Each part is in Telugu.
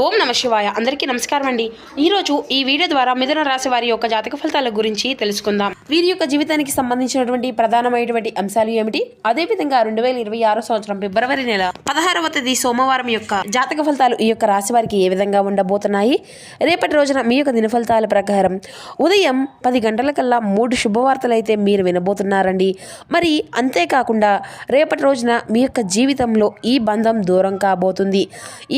ఓం నమ శివాయ. అందరికీ నమస్కారం అండి. ఈరోజు ఈ వీడియో ద్వారా మిథున రాశి వారి యొక్క జాతక ఫలితాల గురించి తెలుసుకుందాం. వీరి యొక్క జీవితానికి సంబంధించినటువంటి ప్రధానమైనటువంటి అంశాలు ఏమిటి, అదేవిధంగా 2026 సంవత్సరం ఫిబ్రవరి నెల 16వ తేదీ సోమవారం యొక్క జాతక ఫలితాలు ఈ యొక్క రాశి వారికి ఏ విధంగా ఉండబోతున్నాయి. రేపటి రోజున మీ యొక్క దిన ఫలితాల ప్రకారం ఉదయం 10 గంటలకల్లా 3 శుభవార్తలు అయితే మీరు వినబోతున్నారండి. మరి అంతేకాకుండా రేపటి రోజున మీ యొక్క జీవితంలో ఈ బంధం దూరం కాబోతుంది.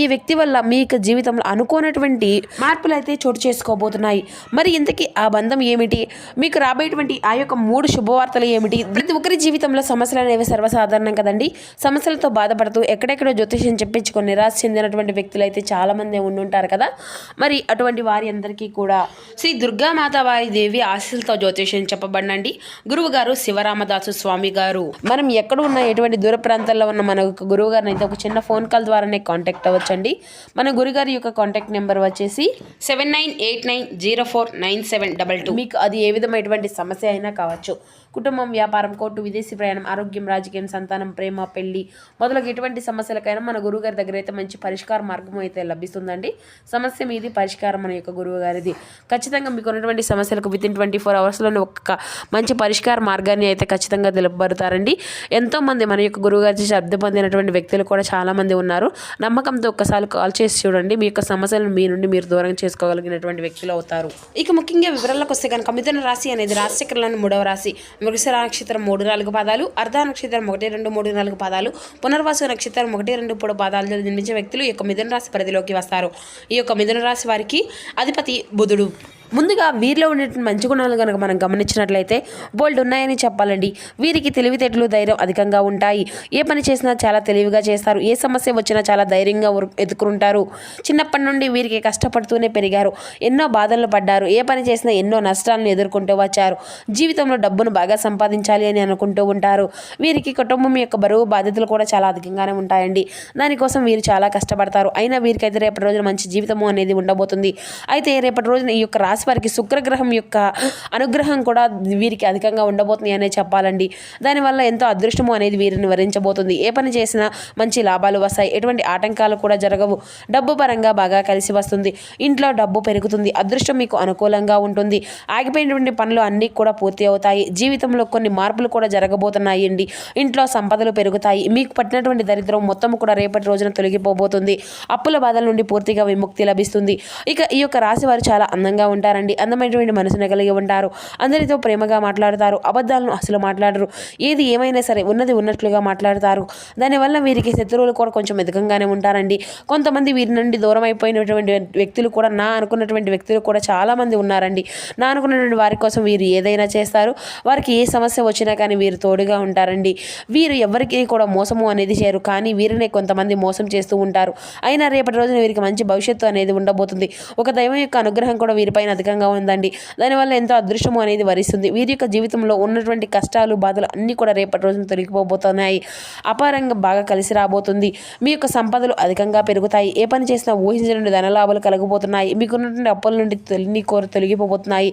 ఈ వ్యక్తి వల్ల మీ యొక్క జీవితంలో అనుకోనటువంటి మార్పులు అయితే చోటు చేసుకోబోతున్నాయి. మరి ఇంతకీ ఆ బంధం ఏమిటి, మీకు రాబోయేటువంటి ఆ యొక్క 3 శుభవార్తలు ఏమిటి. ప్రతి ఒక్కరి జీవితంలో సమస్యలు అనేవి సర్వసాధారణం కదండి. సమస్యలతో బాధపడుతూ ఎక్కడెక్కడో జ్యోతిష్యం చెప్పించుకొని నిరాశ చెందినటువంటి వ్యక్తులు అయితే చాలా మంది ఉండుంటారు కదా. మరి అటువంటి వారి అందరికీ కూడా శ్రీ దుర్గామాత వారి దేవి ఆశీస్సులతో జ్యోతిష్యం చెప్పబడినండి. గురువు గారు శివరామదాసు స్వామి గారు. మనం ఎక్కడ ఉన్న ఎటువంటి దూర ప్రాంతాల్లో ఉన్న మన గురువు గారిని అయితే ఒక చిన్న ఫోన్ కాల్ ద్వారానే కాంటాక్ట్ అవ్వచ్చండి. మన గురుగారి యొక్క కాంటాక్ట్ నెంబర్ వచ్చేసి 7989049722. మీకు అది ఏ విధమైనటువంటి సమస్య అయినా కావచ్చు. కుటుంబం, వ్యాపారం, కోర్టు, విదేశీ ప్రయాణం, ఆరోగ్యం, రాజకీయం, సంతానం, ప్రేమ, పెళ్లి మొదలగు ఎటువంటి సమస్యలకైనా మన గురువుగారి దగ్గర అయితే మంచి పరిష్కార మార్గం అయితే లభిస్తుందండి. సమస్య మీది, పరిష్కారం మన యొక్క గురువు గారిది. ఖచ్చితంగా మీకు ఉన్నటువంటి సమస్యలకు వితిన్ 24 అవర్స్లోనే ఒక మంచి పరిష్కార మార్గాన్ని అయితే ఖచ్చితంగా తెలుపబడతారండి. ఎంతోమంది మన యొక్క గురువు గారి శబ్ద పొందినటువంటి వ్యక్తులు కూడా చాలామంది ఉన్నారు. నమ్మకంతో ఒక్కసారి కాల్ చేసి చూడండి. మీ యొక్క సమస్యలను మీ నుండి మీరు దూరం చేసుకోగలిగినటువంటి వ్యక్తులు అవుతారు. ఇక ముఖ్యంగా వివరాలకు వస్తే కనుక మిథున రాశి అనేది రాశిచక్రంలోని 3వ రాశి. మృగశిర నక్షత్రం 3-4 పాదాలు, అర్ధ నక్షత్రం 1-2-3-4 పాదాలు, పునర్వాసు నక్షత్రం 1-2-3 పాదాలు జన్మించే వ్యక్తులు ఈ యొక్క మిథున రాశి పరిధిలోకి వస్తారు. ఈ యొక్క మిథున రాశి వారికి అధిపతి బుధుడు. ముందుగా వీరిలో ఉండేటువంటి మంచి గుణాలు కనుక మనం గమనించినట్లయితే బోల్డ్ ఉన్నాయని చెప్పాలండి. వీరికి తెలివితేటలు, ధైర్యం అధికంగా ఉంటాయి. ఏ పని చేసినా చాలా తెలివిగా చేస్తారు. ఏ సమస్య వచ్చినా చాలా ధైర్యంగా ఎదుర్కొంటారు. చిన్నప్పటి నుండి వీరికి కష్టపడుతూనే పెరిగారు. ఎన్నో బాధలు పడ్డారు. ఏ పని చేసినా ఎన్నో నష్టాలను ఎదుర్కొంటూ వచ్చారు. జీవితంలో డబ్బును బాగా సంపాదించాలి అని అనుకుంటూ ఉంటారు. వీరికి కుటుంబం యొక్క బరువు బాధ్యతలు కూడా చాలా అధికంగానే ఉంటాయండి. దానికోసం వీరు చాలా కష్టపడతారు. అయినా వీరికైతే రేపటి రోజున మంచి జీవితము అనేది ఉండబోతుంది. అయితే రేపటి రోజున ఈ యొక్క రాశి వారికి శుక్రగ్రహం యొక్క అనుగ్రహం కూడా వీరికి అధికంగా ఉండబోతుంది అనే చెప్పాలండి. దానివల్ల ఎంతో అదృష్టము అనేది వీరిని వరించబోతుంది. ఏ పని చేసినా మంచి లాభాలు వస్తాయి. ఎటువంటి ఆటంకాలు కూడా జరగవు. డబ్బు పరంగా బాగా కలిసి వస్తుంది. ఇంట్లో డబ్బు పెరుగుతుంది. అదృష్టం మీకు అనుకూలంగా ఉంటుంది. ఆగిపోయినటువంటి పనులు అన్నీ కూడా పూర్తి అవుతాయి. జీవితంలో కొన్ని మార్పులు కూడా జరగబోతున్నాయి అండి. ఇంట్లో సంపదలు పెరుగుతాయి. మీకు పట్టినటువంటి దరిద్రం మొత్తం కూడా రేపటి రోజున తొలగిపోబోతుంది. అప్పుల బాధల నుండి పూర్తిగా విముక్తి లభిస్తుంది. ఇక ఈ యొక్క రాశి వారు చాలా అందంగా ఉంటారండి. అందమైనటువంటి మనసును కలిగి ఉంటారు. అందరితో ప్రేమగా మాట్లాడతారు. అబద్ధాలను అసలు మాట్లాడరు. ఏది ఏమైనా సరే ఉన్నది ఉన్నట్లుగా మాట్లాడతారు. దానివల్ల వీరికి శత్రువులు కూడా కొంచెం అధికంగానే ఉంటారండి. కొంతమంది వీరి నుండి దూరం అయిపోయినటువంటి వ్యక్తులు కూడా, నా అనుకున్నటువంటి వ్యక్తులు కూడా చాలామంది ఉన్నారండి. నా అనుకున్నటువంటి వారి కోసం వీరు ఏదైనా చేస్తారు. వారికి ఏ సమస్య వచ్చినా కానీ వీరు తోడుగా ఉంటారండి. వీరు ఎవరికి కూడా మోసము అనేది చేయరు. కానీ వీరినే కొంతమంది మోసం చేస్తూ ఉంటారు. అయినా రేపటి రోజున వీరికి మంచి భవిష్యత్తు అనేది ఉండబోతుంది. ఒక దైవం యొక్క అనుగ్రహం కూడా వీరిపైన అధికంగా ఉందండి. దానివల్ల ఎంతో అదృష్టము అనేది వరిస్తుంది. వీరి యొక్క జీవితంలో ఉన్నటువంటి కష్టాలు, బాధలు అన్నీ కూడా రేపటి రోజున తొలగిపోబోతున్నాయి. అపారంగా బాగా కలిసి రాబోతుంది. మీ యొక్క సంపదలు అధికంగా పెరుగుతాయి. ఏ పని చేసినా ఊహించినటువంటి ధనలాభాలు కలగబోతున్నాయి. మీకున్నటువంటి అప్పుల నుండి తొలగిపోబోతున్నాయి.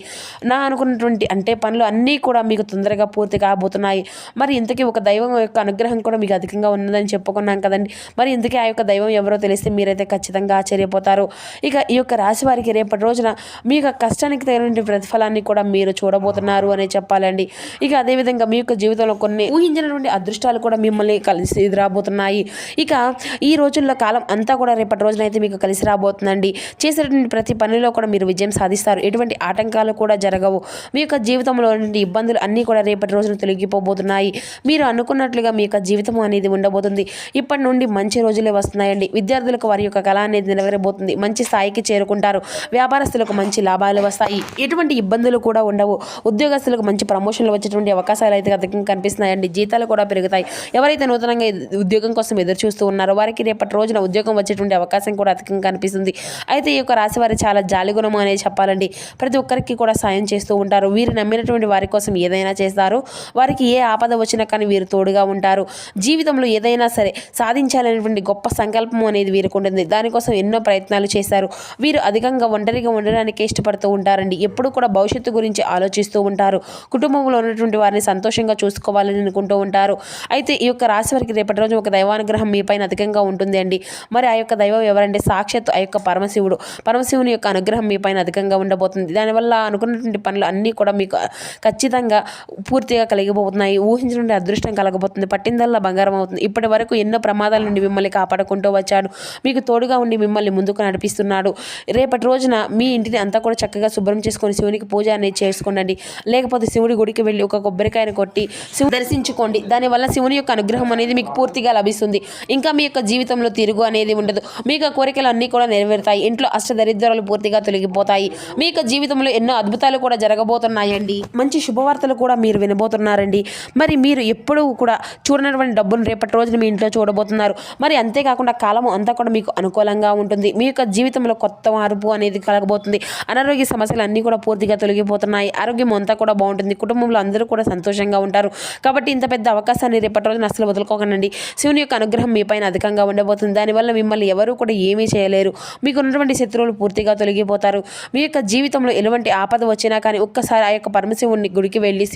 నా అనుకున్నటువంటి పనులు అన్నీ కూడా మీకు తొందరగా పూర్తి కాబోతున్నాయి. మరి ఇంతకీ ఒక దైవం యొక్క అనుగ్రహం కూడా మీకు అధికంగా ఉన్నదని చెప్పుకున్నాం కదండి. మరి ఇంతకీ ఆ యొక్క దైవం ఎవరో తెలిస్తే మీరైతే ఖచ్చితంగా ఆశ్చర్యపోతారు. ఇక ఈ యొక్క రాశి వారికి రేపటి రోజున మీ యొక్క కష్టానికి తగిన ప్రతిఫలాన్ని కూడా మీరు చూడబోతున్నారు అనే చెప్పాలండి. ఇక అదేవిధంగా మీ యొక్క జీవితంలో కొన్ని ఊహించినటువంటి అదృష్టాలు కూడా మిమ్మల్ని కలిసి రాబోతున్నాయి. ఇక ఈ రోజుల్లో కాలం అంతా కూడా రేపటి రోజున అయితే మీకు కలిసి రాబోతుందండి. చేసేటువంటి ప్రతి పనిలో కూడా మీరు విజయం సాధిస్తారు. ఎటువంటి ఆటంకాలు కూడా జరగవు. మీ యొక్క జీవితంలో ఇబ్బందులు అన్నీ కూడా రేపటి రోజున తొలగిపోబోతున్నాయి. మీరు అనుకున్నట్లుగా మీ యొక్క జీవితం అనేది ఉండబోతుంది. ఇప్పటి నుండి మంచి రోజులే వస్తున్నాయండి. విద్యార్థులకు వారి యొక్క కళ అనేది నెరవేరబోతుంది. మంచి స్థాయికి చేరుకుంటారు. వ్యాపారస్తులకు మంచి లాభాలు వస్తాయి. ఎటువంటి ఇబ్బందులు కూడా ఉండవు. ఉద్యోగస్తులకు మంచి ప్రమోషన్లు వచ్చేటువంటి అవకాశాలు అయితే అధికంగా కనిపిస్తున్నాయండి. జీతాలు కూడా పెరుగుతాయి. ఎవరైతే నూతనంగా ఉద్యోగం కోసం ఎదురు చూస్తూ ఉన్నారో వారికి రేపటి రోజున ఉద్యోగం వచ్చేటువంటి అవకాశం కూడా అధికంగా కనిపిస్తుంది. అయితే ఈ యొక్క రాశి వారి చాలా జాలిగుణము అనేది చెప్పాలండి. ప్రతి ఒక్కరికి కూడా సాయం చేస్తూ ఉంటారు. వీరు నమ్మినటువంటి వారి కోసం ఏదైనా చేస్తారు. వారికి ఏ ఆపద వచ్చినా కానీ వీరు తోడుగా ఉంటారు. జీవితంలో ఏదైనా సరే సాధించాలనేటువంటి గొప్ప సంకల్పం అనేది వీరికి ఉంటుంది. దానికోసం ఎన్నో ప్రయత్నాలు చేశారు. వీరు అధికంగా ఒంటరిగా ఉండడానికి ఇష్టపడుతూ బాధపడుతూ ఉంటారండి. ఎప్పుడు కూడా భవిష్యత్తు గురించి ఆలోచిస్తూ ఉంటారు. కుటుంబంలో ఉన్నటువంటి వారిని సంతోషంగా చూసుకోవాలని అనుకుంటూ ఉంటారు. అయితే ఈ యొక్క రాశి వారికి రేపటి రోజు ఒక దైవానుగ్రహం మీ పైన అధికంగా ఉంటుంది అండి. మరి ఆ యొక్క దైవం ఎవరంటే సాక్షాత్తు ఆ యొక్క పరమశివుని యొక్క అనుగ్రహం మీ పైన అధికంగా ఉండబోతుంది. దానివల్ల అనుకున్నటువంటి పనులు అన్నీ కూడా మీకు ఖచ్చితంగా పూర్తిగా కలిగిపోతున్నాయి. ఊహించినటువంటి అదృష్టం కలగబోతుంది. పట్టిందల్లా బంగారం అవుతుంది. ఇప్పటి వరకు ఎన్నో ప్రమాదాల నుండి మిమ్మల్ని కాపాడుకుంటూ వచ్చాడు. మీకు తోడుగా ఉండి మిమ్మల్ని ముందుకు నడిపిస్తున్నాడు. రేపటి రోజున మీ ఇంటిని అంతా కూడా చక్కగా శుభ్రం చేసుకొని శివునికి పూజ అనేది చేసుకోండి. లేకపోతే శివుడి గుడికి వెళ్ళి ఒక కొబ్బరికాయను కొట్టి శివుని దర్శించుకోండి. దానివల్ల శివుని యొక్క అనుగ్రహం అనేది మీకు పూర్తిగా లభిస్తుంది. ఇంకా మీ యొక్క జీవితంలో తిరుగు అనేది ఉండదు. మీ యొక్క కోరికలు అన్నీ కూడా నెరవేరుతాయి. ఇంట్లో అష్టదరిద్రాలు పూర్తిగా తొలగిపోతాయి. మీ యొక్క జీవితంలో ఎన్నో అద్భుతాలు కూడా జరగబోతున్నాయండి. మంచి శుభవార్తలు కూడా మీరు వినబోతున్నారండి. మరి మీరు ఎప్పుడూ కూడా చూడనటువంటి డబ్బును రేపటి రోజున మీ ఇంట్లో చూడబోతున్నారు. మరి అంతేకాకుండా కాలము అంతా కూడా మీకు అనుకూలంగా ఉంటుంది. మీ యొక్క జీవితంలో కొత్త మార్పు అనేది కలగబోతుంది. అనారోగ్య సమస్యలు అన్నీ కూడా పూర్తిగా తొలగిపోతున్నాయి. ఆరోగ్యం అంతా కూడా బాగుంటుంది. కుటుంబంలో అందరూ కూడా సంతోషంగా ఉంటారు. కాబట్టి ఇంత పెద్ద అవకాశాన్ని రేపటి రోజున అసలు వదులుకోకండి. శివుని యొక్క అనుగ్రహం మీ పైన అధికంగా ఉండబోతుంది. దానివల్ల మిమ్మల్ని ఎవరూ కూడా ఏమీ చేయలేరు. మీకు ఉన్నటువంటి శత్రువులు పూర్తిగా తొలగిపోతారు. మీ యొక్క జీవితంలో ఎలాంటి ఆపద వచ్చినా కానీ ఒక్కసారి ఆ యొక్క పరమశివుని గుడికి వెళ్ళి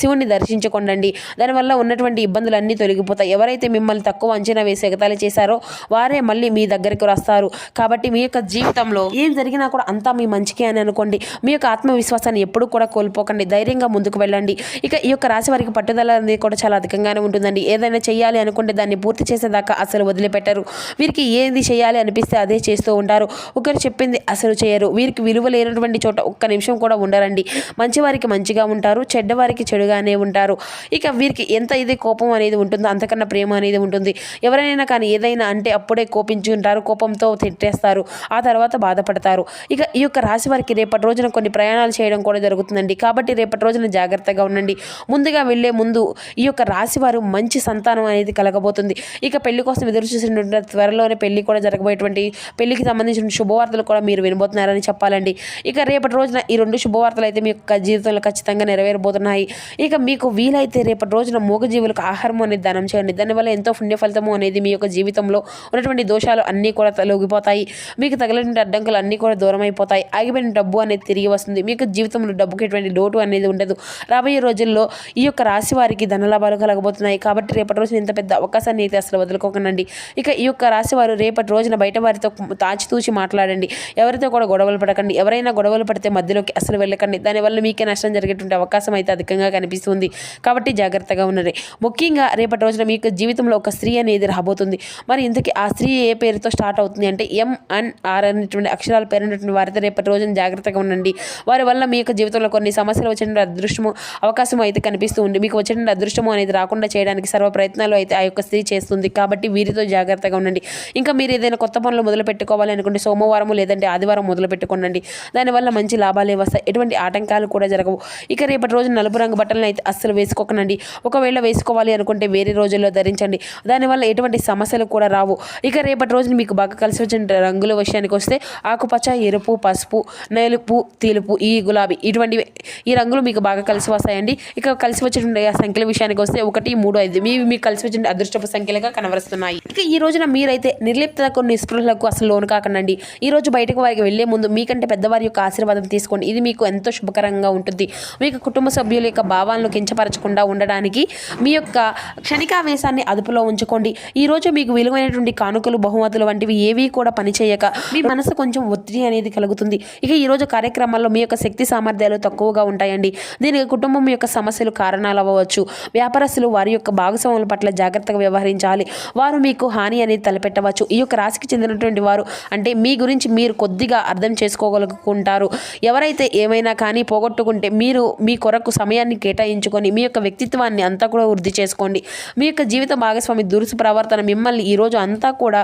శివుణ్ణి దర్శించుకోండి. దానివల్ల ఉన్నటువంటి ఇబ్బందులన్నీ తొలగిపోతాయి. ఎవరైతే మిమ్మల్ని తక్కువ అంచనా వేసి ఎగతాళి చేశారో వారే మళ్ళీ మీ దగ్గరికి వస్తారు. కాబట్టి మీ యొక్క జీవితంలో ఏం జరిగినా కూడా అంతా మీ మంచికే అని అనుకోండి. మీ యొక్క ఆత్మవిశ్వాసాన్ని ఎప్పుడూ కూడా కోల్పోకండి. ధైర్యంగా ముందుకు వెళ్ళండి. ఇక ఈ యొక్క రాశి వారికి పట్టుదల అనేది కూడా చాలా అధికంగానే ఉంటుందండి. ఏదైనా చేయాలి అనుకుంటే దాన్ని పూర్తి చేసేదాకా అసలు వదిలిపెట్టరు. వీరికి ఏది చేయాలి అనిపిస్తే అదే చేస్తూ ఉంటారు. ఒకరు చెప్పింది అసలు చేయరు. వీరికి విలువ లేనటువంటి చోట ఒక్క నిమిషం కూడా ఉండరండి. మంచివారికి మంచిగా ఉంటారు, చెడ్డవారికి చెడుగానే ఉంటారు. ఇక వీరికి ఎంత ఇది కోపం అనేది ఉంటుందో అంతకన్నా ప్రేమ అనేది ఉంటుంది. ఎవరైనా కానీ ఏదైనా అంటే అప్పుడే కోపించుకుంటారు, కోపంతో తిట్టేస్తారు, ఆ తర్వాత బాధపడతారు. ఇక ఈ యొక్క రాశి వారికి రేపటి రోజున కొన్ని ప్రయాణాలు చేయడం కూడా జరుగుతుందండి. కాబట్టి రేపటి రోజున జాగ్రత్తగా ఉండండి. ముందుగా వెళ్లే ముందు ఈ యొక్క రాశి వారు మంచి సంతానం అనేది కలగబోతుంది. ఇక పెళ్లి కోసం ఎదురు చూసినటువంటి త్వరలోనే పెళ్లి కూడా జరగబోయేటువంటి పెళ్లికి సంబంధించిన శుభవార్తలు కూడా మీరు వినబోతున్నారని చెప్పాలండి. ఇక రేపటి రోజున ఈ రెండు శుభవార్తలు అయితే మీ యొక్క జీవితంలో ఖచ్చితంగా నెరవేరబోతున్నాయి. ఇక మీకు వీలైతే రేపటి రోజున మూగజీవులకు ఆహారం అనేది దానం చేయండి. దానివల్ల ఎంతో పుణ్య ఫలితము అనేది మీ యొక్క జీవితంలో ఉన్నటువంటి దోషాలు అన్నీ కూడా తొలగిపోతాయి. మీకు తగిలిన అడ్డంకులు అన్నీ కూడా దూరం అయిపోతాయి. ఆగిపోయిన డబ్బు అనేది తిరిగి వస్తుంది. మీకు జీవితంలో డబ్బుకి ఎటువంటి లోటు అనేది ఉండదు. రాబోయే రోజుల్లో ఈ యొక్క రాశి వారికి ధనలాభాలు కలగబోతున్నాయి. కాబట్టి రేపటి రోజున ఇంత పెద్ద అవకాశాన్ని అయితే అసలు వదులుకోకండి. ఇక ఈ యొక్క రాశి వారు రేపటి రోజున బయట వారితో తాచితూచి మాట్లాడండి. ఎవరితో కూడా గొడవలు పడకండి. ఎవరైనా గొడవలు పడితే మధ్యలోకి అసలు వెళ్ళకండి. దానివల్ల మీకే నష్టం జరిగేటువంటి అవకాశం అయితే అధికంగా కనిపిస్తుంది. కాబట్టి జాగ్రత్తగా ఉన్నది. ముఖ్యంగా రేపటి రోజున మీ యొక్క జీవితంలో ఒక స్త్రీ అనేది రాబోతుంది. మరి ఇంతకీ ఆ స్త్రీ ఏ పేరుతో స్టార్ట్ అవుతుంది అంటే MNR అనేటువంటి అక్షరాల పేరున్నటువంటి వారితో రేపటి రోజున జాగ్రత్తగా ఉండండి. వారి వల్ల మీ యొక్క జీవితంలో కొన్ని సమస్యలు వచ్చిన అదృష్టము అవకాశం అయితే కనిపిస్తూ ఉంది. మీకు వచ్చిన అదృష్టము అనేది రాకుండా చేయడానికి సర్వ ప్రయత్నాలు అయితే ఆ యొక్క స్త్రీ చేస్తుంది. కాబట్టి వీరితో జాగ్రత్తగా ఉండండి. ఇంకా మీరు ఏదైనా కొత్త పనులు మొదలు పెట్టుకోవాలి అనుకుంటే సోమవారం లేదంటే ఆదివారం మొదలు పెట్టుకోండి. దానివల్ల మంచి లాభాలే వస్తాయి. ఎటువంటి ఆటంకాలు కూడా జరగవు. ఇక రేపటి రోజు నలుపు రంగు బట్టలను అయితే అస్సలు వేసుకోకండి. ఒకవేళ వేసుకోవాలి అనుకుంటే వేరే రోజుల్లో ధరించండి. దానివల్ల ఎటువంటి సమస్యలు కూడా రావు. ఇక రేపటి రోజున మీకు బాగా కలిసి వచ్చిన రంగుల విషయానికి వస్తే ఆకుపచ్చ, ఎరుపు, పసుపు, నలుపు, తెలుపు, ఈ గులాబీ ఇటువంటివి ఈ రంగులు మీకు బాగా కలిసి వస్తాయండి. ఇక కలిసి వచ్చిన సంఖ్యల విషయానికి వస్తే 1, 3, 5 మీకు కలిసి వచ్చిన అదృష్టపు సంఖ్యలుగా కనబరుస్తున్నాయి. ఇక ఈ రోజున మీరైతే నిర్లిప్తకు నిస్పృహలకు అసలు లోను కాకండి. ఈ రోజు బయటకు వారికి వెళ్లే ముందు మీకంటే పెద్దవారి యొక్క ఆశీర్వాదం తీసుకోండి. ఇది మీకు ఎంతో శుభకరంగా ఉంటుంది. మీకు కుటుంబ సభ్యుల యొక్క భావాలను కించపరచకుండా ఉండడానికి మీ యొక్క క్షణికావేశాన్ని అదుపులో ఉంచుకోండి. ఈ రోజు మీకు విలువైనటువంటి కానుకలు, బహుమతులు వంటివి ఏవి కూడా పనిచేయక మీ మనసు కొంచెం ఒత్తిడి అనేది కలుగుతుంది. ఇక ఈ రోజు కార్యక్రమాల్లో మీ యొక్క శక్తి సామర్థ్యాలు తక్కువగా ఉంటాయండి. దీనికి కుటుంబం యొక్క సమస్యలు కారణాలు అవ్వవచ్చు. వ్యాపారస్తులు వారి యొక్క భాగస్వాముల పట్ల జాగ్రత్తగా వ్యవహరించాలి. వారు మీకు హాని అనేది తలపెట్టవచ్చు. ఈ యొక్క రాశికి చెందినటువంటి వారు అంటే మీ గురించి మీరు కొద్దిగా అర్థం చేసుకోగలుగుకుంటారు. ఎవరైతే ఏమైనా కానీ పోగొట్టుకుంటే మీరు మీ కొరకు సమయాన్ని కేటాయించుకొని మీ యొక్క వ్యక్తిత్వాన్ని అంతా కూడా వృద్ధి చేసుకోండి. మీ యొక్క జీవిత భాగస్వామి దురుసు ప్రవర్తన మిమ్మల్ని ఈ రోజు అంతా కూడా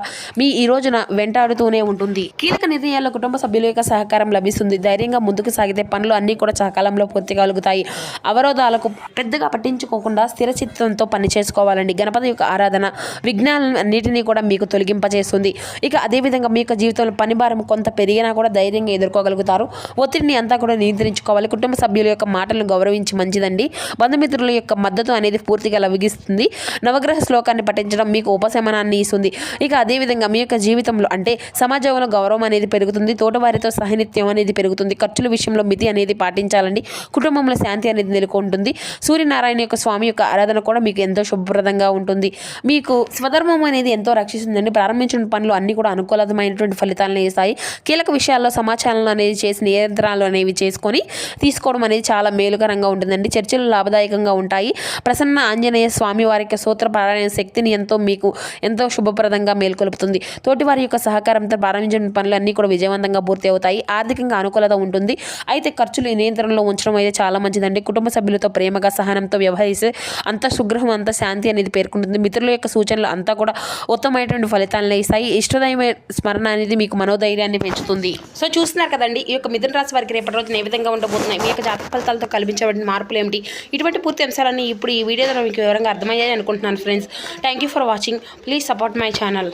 ఈ రోజున వెంటాడుతూనే ఉంటుంది. కీలక నిర్ణయాల్లో కుటుంబ సభ్యుల యొక్క సహకారం లభిస్తుంది. ధైర్యంగా ముందుకు సాగితే పనులు అన్నీ కూడా సకాలంలో పూర్తి కలుగుతాయి. అవరోధాలకు పెద్దగా పట్టించుకోకుండా స్థిర చిత్తంతో పని చేసుకోవాలండి. గణపతి యొక్క ఆరాధన విఘ్నాలను అన్నిటినీ కూడా మీకు తొలగింపజేస్తుంది. ఇక అదేవిధంగా మీ యొక్క జీవితంలో పని భారం కొంత పెరిగినా కూడా ధైర్యంగా ఎదుర్కోగలుగుతారు. ఒత్తిడిని అంతా కూడా నియంత్రించుకోవాలి. కుటుంబ సభ్యుల యొక్క మాటలను గౌరవించి మంచిదండి. బంధుమిత్రుల యొక్క మద్దతు అనేది పూర్తిగా లభిస్తుంది. నవగ్రహ శ్లోకాన్ని పఠించడం మీకు ఉపశమనాన్ని ఇస్తుంది. ఇక అదేవిధంగా మీ యొక్క జీవితంలో అంటే సమాజంలో గౌరవం అనేది పెరుగుతుంది. తోటవారితో సహనిత్యం ఆదాయం అనేది పెరుగుతుంది. ఖర్చుల విషయంలో మితి అనేది పాటించాలండి. కుటుంబంలో శాంతి అనేది నెలకొంటుంది. సూర్యనారాయణ యొక్క స్వామి యొక్క ఆరాధన కూడా మీకు ఎంతో శుభప్రదంగా ఉంటుంది. మీకు స్వధర్మం అనేది ఎంతో రక్షిస్తుందండి. ప్రారంభించిన పనులు అన్ని కూడా అనుకూలమైనటువంటి ఫలితాలను ఇస్తాయి. కీలక విషయాల్లో సమాచారం అనేది చేసి నియంత్రణలు అనేవి చేసుకొని తీసుకోవడం అనేది చాలా మేలుకరంగా ఉంటుందండి. చర్చలు లాభదాయకంగా ఉంటాయి. ప్రసన్న ఆంజనేయ స్వామి వారి యొక్క సూత్ర పారాయణ శక్తిని మీకు ఎంతో శుభప్రదంగా మేల్కొలుపుతుంది. తోటి వారి యొక్క సహకారంతో ప్రారంభించిన పనులు అన్నీ కూడా విజయవంతంగా పూర్తి అవుతాయి. ఆర్థికంగా అనుకూలత ఉంటుంది. అయితే ఖర్చులు నియంత్రణలో ఉంచడం అయితే చాలా మంచిదండి. కుటుంబ సభ్యులతో ప్రేమగా సహనంతో వ్యవహరిస్తే అంత సుగ్రహం అంత శాంతి అనేది పేర్కొంటుంది. మిత్రుల యొక్క సూచనలు అంతా కూడా ఉత్తమమైనటువంటి ఫలితాలను ఇస్తాయి. ఇష్టదైవ స్మరణ అనేది మీకు మనోధైర్యాన్ని పెంచుతుంది. సో చూస్తున్నారు కదండి, ఈ యొక్క మిథున రాశి వారికి రేపటి రోజున ఏ విధంగా ఉండబోతున్నాయి, మీ యొక్క జాతక ఫలితాలతో కల్పించబడిన మార్పులు ఏమిటి, ఇటువంటి పూర్తి అంశాలన్నీ ఇప్పుడు ఈ వీడియో ద్వారా మీకు వివరంగా అర్థమయ్యాయి అనుకుంటున్నాను friends. Thank you for watching. Please support my channel.